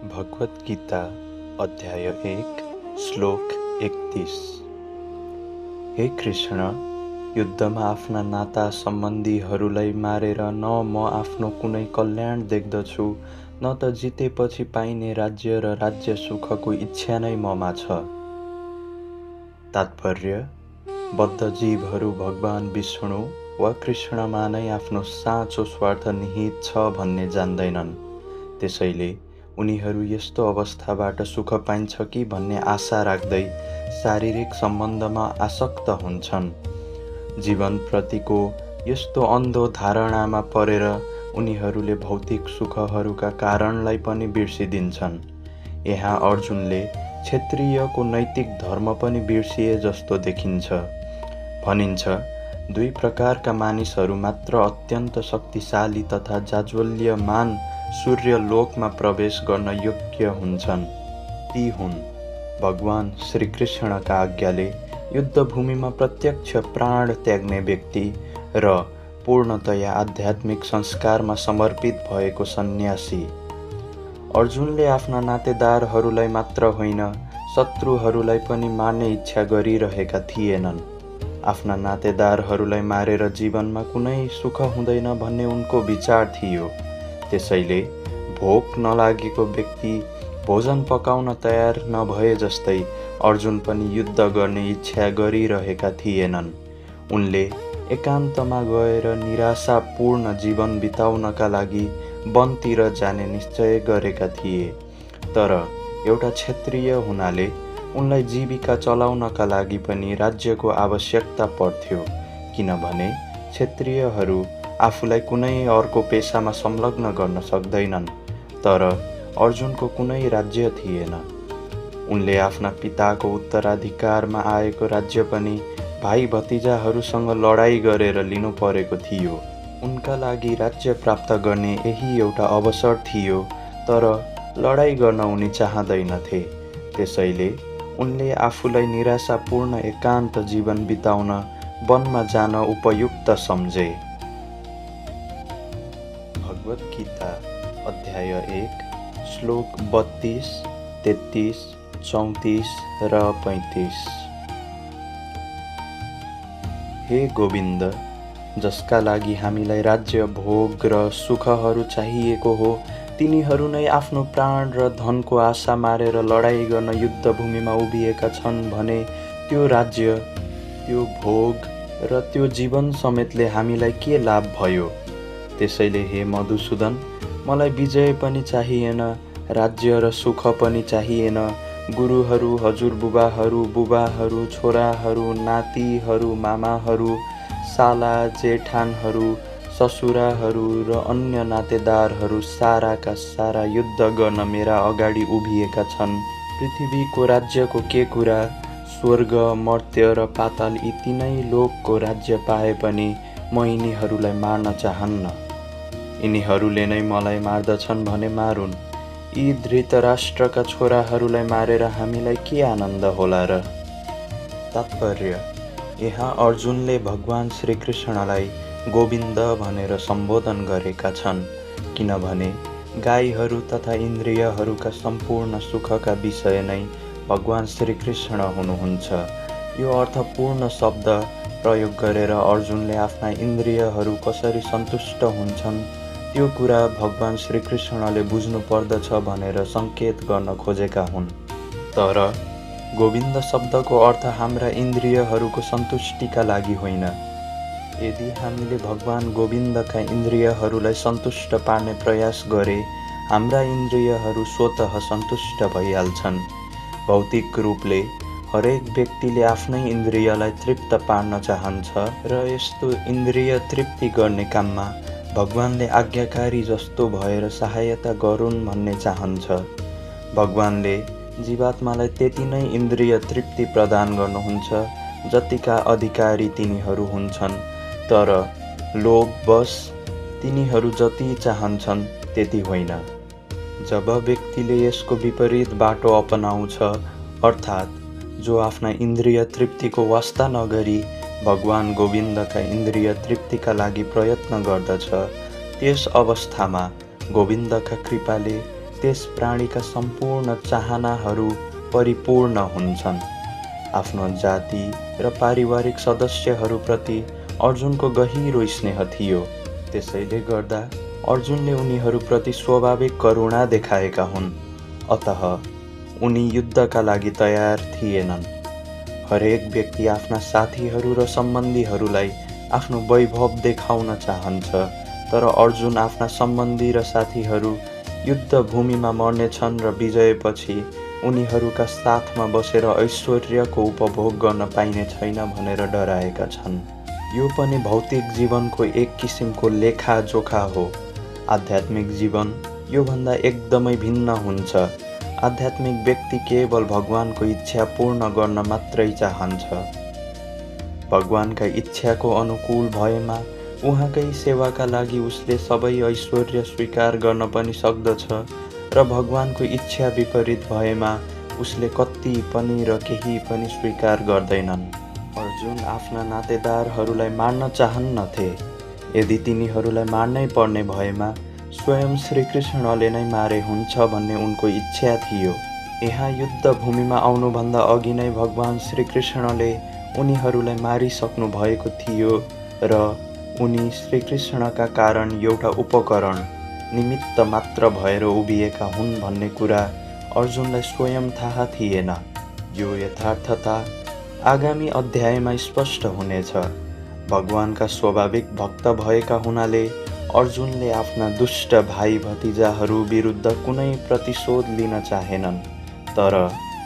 भगवत गीता अध्याय 1 श्लोक 31। हे कृष्ण, युद्धमा आफ्ना नाता सम्बन्धीहरूलाई मारेर न म आफ्नो कुनै कल्याण देख्दछु, न त जितेपछि पाइने राज्य र राज्य सुखको इच्छा नै ममा छ। तात्पर्य: बद्ध जीवहरू भगवान विष्णु वा कृष्णमा नै आफ्नो साँचो स्वार्थ निहित छ भन्ने जान्दैनन्। त्यसैले उनीहरू यस्तो अवस्थाबाट सुख पाइन्छ कि भन्ने आशा राख्दै शारीरिक सम्बन्धमा आसक्त हुन्छन्। जीवनप्रतिको यस्तो अन्धो धारणामा परेर उनीहरूले भौतिक सुखहरूका कारणलाई पनि बिर्सिदिन्छन्। यहाँ अर्जुनले क्षत्रियको नैतिक धर्म पनि बिर्सिए जस्तो देखिन्छ। भनिन्छ, दुई प्रकारका मानिसहरू मात्र अत्यन्त शक्तिशाली तथा जाज्वल्यमान सूर्यलोकमा प्रवेश गर्न योग्य हुन्छन्। ती हुन् भगवान श्रीकृष्णका आज्ञाले युद्धभूमिमा प्रत्यक्ष प्राण त्याग्ने व्यक्ति र पूर्णतया आध्यात्मिक संस्कारमा समर्पित भएको सन्यासी। अर्जुनले आफ्ना नातेदारहरूलाई मात्र होइन, शत्रुहरूलाई पनि मार्ने इच्छा गरिरहेका थिएनन्। आफ्ना नातेदारहरूलाई मारेर जीवनमा कुनै सुख हुँदैन भन्ने उनको विचार थियो। त्यसैले भोक नलागेको व्यक्ति भोजन पकाउन तयार नभए जस्तै अर्जुन पनि युद्ध गर्ने इच्छा गरिरहेका थिएनन्। उनले एकान्तमा गएर निराशापूर्ण जीवन बिताउनका लागि वनतिर जाने निश्चय गरेका थिए। तर एउटा क्षत्रिय हुनाले उनलाई जीविका चलाउनका लागि पनि राज्यको आवश्यकता पर्थ्यो, किनभने क्षत्रियहरू आफूलाई कुनै अर्को पेसामा संलग्न गर्न सक्दैनन्। तर अर्जुनको कुनै राज्य थिएन। उनले आफ्ना पिताको उत्तराधिकारमा आएको राज्य पनि भाइ भतिजाहरूसँग लडाई गरेर लिनु परेको थियो। उनका लागि राज्य प्राप्त गर्ने यही एउटा अवसर थियो, तर लडाई गर्न उनी चाहँदैनथे। त्यसैले उनले आफूलाई निराशापूर्ण एकान्त जीवन बिताउन वनमा जान उपयुक्त सम्झे। भगवत गीता अध्याय 1 श्लोक 32, 33, 34 र 35। हे गोविन्द, जसका लागि हामीलाई राज्य, भोग र सुखहरू चाहिएको हो, तिनीहरू नै आफ्नो प्राण र धनको आशा मारेर लडाई गर्न युद्धभूमिमा उभिएका छन् भने त्यो राज्य, त्यो भोग र त्यो जीवन समेतले हामीलाई के लाभ भयो? त्यसैले हे मधुसूदन, मलाई विजय पनि चाहिएन, राज्य र सुख पनि चाहिएन। गुरुहरू, हजुरबुबाहरू, बुबाहरू, छोराहरू, नातिहरू, मामाहरू, साला जेठानहरू, ससुराहरू र अन्य नातेदारहरू साराका सारा युद्ध गर्न मेरा अगाडि उभिएका छन्। पृथ्वीको राज्यको के कुरा? स्वर्ग, मर्त्य र पाताल यी तीनै लोकको राज्य पाए पनि म यिनीहरूलाई मार्न चाहन्न। यिनीहरूले नै मलाई मार्दछन् भने मारुन्। यी धृतराष्ट्रका छोराहरूलाई मारेर हामीलाई के आनन्द होला र? तात्पर्य: यहाँ अर्जुनले भगवान श्रीकृष्णलाई गोविन्द भनेर सम्बोधन गरेका छन्, किनभने गाईहरू तथा इन्द्रियहरूका सम्पूर्ण सुखका विषय नै भगवान श्रीकृष्ण हुनुहुन्छ। यो अर्थपूर्ण शब्द प्रयोग गरेर अर्जुनले आफ्ना इन्द्रियहरू कसरी सन्तुष्ट हुन्छन् त्यो कुरा भगवान श्रीकृष्णले बुझ्नु पर्दछ भनेर सङ्केत गर्न खोजेका हुन्। तर गोविन्द शब्दको अर्थ हाम्रा इन्द्रियहरूको सन्तुष्टिका लागि होइन। यदि हामीले भगवान गोविन्दका इन्द्रियहरूलाई सन्तुष्ट पार्ने प्रयास गरे, हाम्रा इन्द्रियहरू स्वतः सन्तुष्ट भइहाल्छन्। भौतिक रूपले हरेक व्यक्तिले आफ्नै इन्द्रियलाई तृप्त पार्न चाहन्छ र यस्तो इन्द्रिय तृप्ति गर्ने काममा भगवानले आज्ञाकारी जस्तो भएर सहायता गरून् भन्ने चाहन्छ। भगवानले जीवात्मालाई त्यति नै इन्द्रिय तृप्ति प्रदान गर्नुहुन्छ जतिका अधिकारी तिनीहरू हुन्छन्, तर लोभवश तिनीहरू जति चाहन्छन् त्यति होइन। जब व्यक्तिले यसको विपरीत बाटो अपनाउँछ, अर्थात् जो आफ्ना इन्द्रिय तृप्तिको वास्ता नगरी भगवान गोविन्दका इन्द्रिय तृप्तिका लागि प्रयत्न गर्दछ, त्यस अवस्थामा गोविन्दका कृपाले त्यस प्राणीका सम्पूर्ण चाहनाहरू परिपूर्ण हुन्छन्। आफ्नो जाति र पारिवारिक सदस्यहरूप्रति अर्जुनको गहिरो स्नेह थियो। त्यसैले गर्दा अर्जुनले उनीहरूप्रति स्वाभाविक करुणा देखाएका हुन्। अतः उनी युद्धका लागि तयार थिएनन्। हरेक व्यक्ति आफ्ना साथीहरू र सम्बन्धीहरूलाई आफ्नो वैभव देखाउन चाहन्छ, तर अर्जुन आफ्ना सम्बन्धी र साथीहरू युद्धभूमिमा मर्नेछन् र विजयपछि उनीहरूका साथमा बसेर ऐश्वर्यको उपभोग गर्न पाइने छैन भनेर डराएका छन्। यो पनि भौतिक जीवनको एक किसिमको लेखाजोखा हो। आध्यात्मिक जीवन योभन्दा एकदमै भिन्न हुन्छ। आध्यात्मिक व्यक्ति केवल भगवानको इच्छा पूर्ण गर्न मात्रै चाहन्छ। भगवानका इच्छाको अनुकूल भएमा उहाँकै सेवाका लागि उसले सबै ऐश्वर्य स्वीकार गर्न पनि सक्दछ र भगवानको इच्छा विपरीत भएमा उसले कति पनि र केही पनि स्वीकार गर्दैनन्। अर्जुन आफ्ना नातेदारहरूलाई मार्न चाहन्नथे। यदि तिनीहरूलाई मार्नै पर्ने भएमा स्वयं श्रीकृष्णले नै मारे हुन्छ भन्ने उनको इच्छा थियो। यहाँ युद्धभूमिमा आउनुभन्दा अघि नै भगवान श्रीकृष्णले उनीहरूलाई मारिसक्नु भएको थियो र उनी श्रीकृष्णका कारण एउटा उपकरण निमित्त मात्र भएर उभिएका हुन् भन्ने कुरा अर्जुनलाई स्वयं थाहा थिएन। यो यथार्थता आगामी अध्यायमा स्पष्ट हुनेछ। भगवानका स्वाभाविक भक्त भएका हुनाले अर्जुनले आफ्ना दुष्ट भाइ भतिजाहरू विरुद्ध कुनै प्रतिशोध लिन चाहेनन्, तर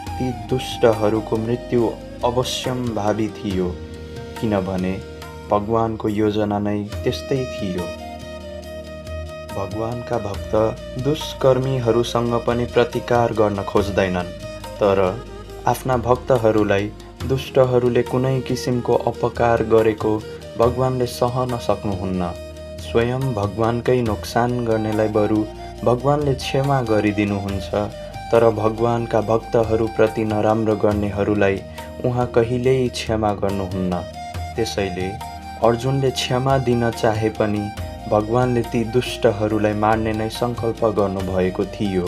ती दुष्टहरूको मृत्यु अवश्यम्भावी थियो, किनभने भगवानको योजना नै त्यस्तै थियो। भगवानका भक्त दुष्कर्मीहरूसँग पनि प्रतिकार गर्न खोज्दैनन्, तर आफ्ना भक्तहरूलाई दुष्टहरूले कुनै किसिमको अपकार गरेको भगवानले सहन सक्नुहुन्न। स्वयं भगवानकै नोक्सान गर्नेलाई बरु भगवानले क्षमा गरिदिनुहुन्छ, तर भगवानका भक्तहरूप्रति नराम्रो गर्नेहरूलाई उहाँ कहिल्यै क्षमा गर्नुहुन्न। त्यसैले अर्जुनले क्षमा दिन चाहे पनि भगवानले ती दुष्टहरूलाई मार्ने नै सङ्कल्प गर्नुभएको थियो।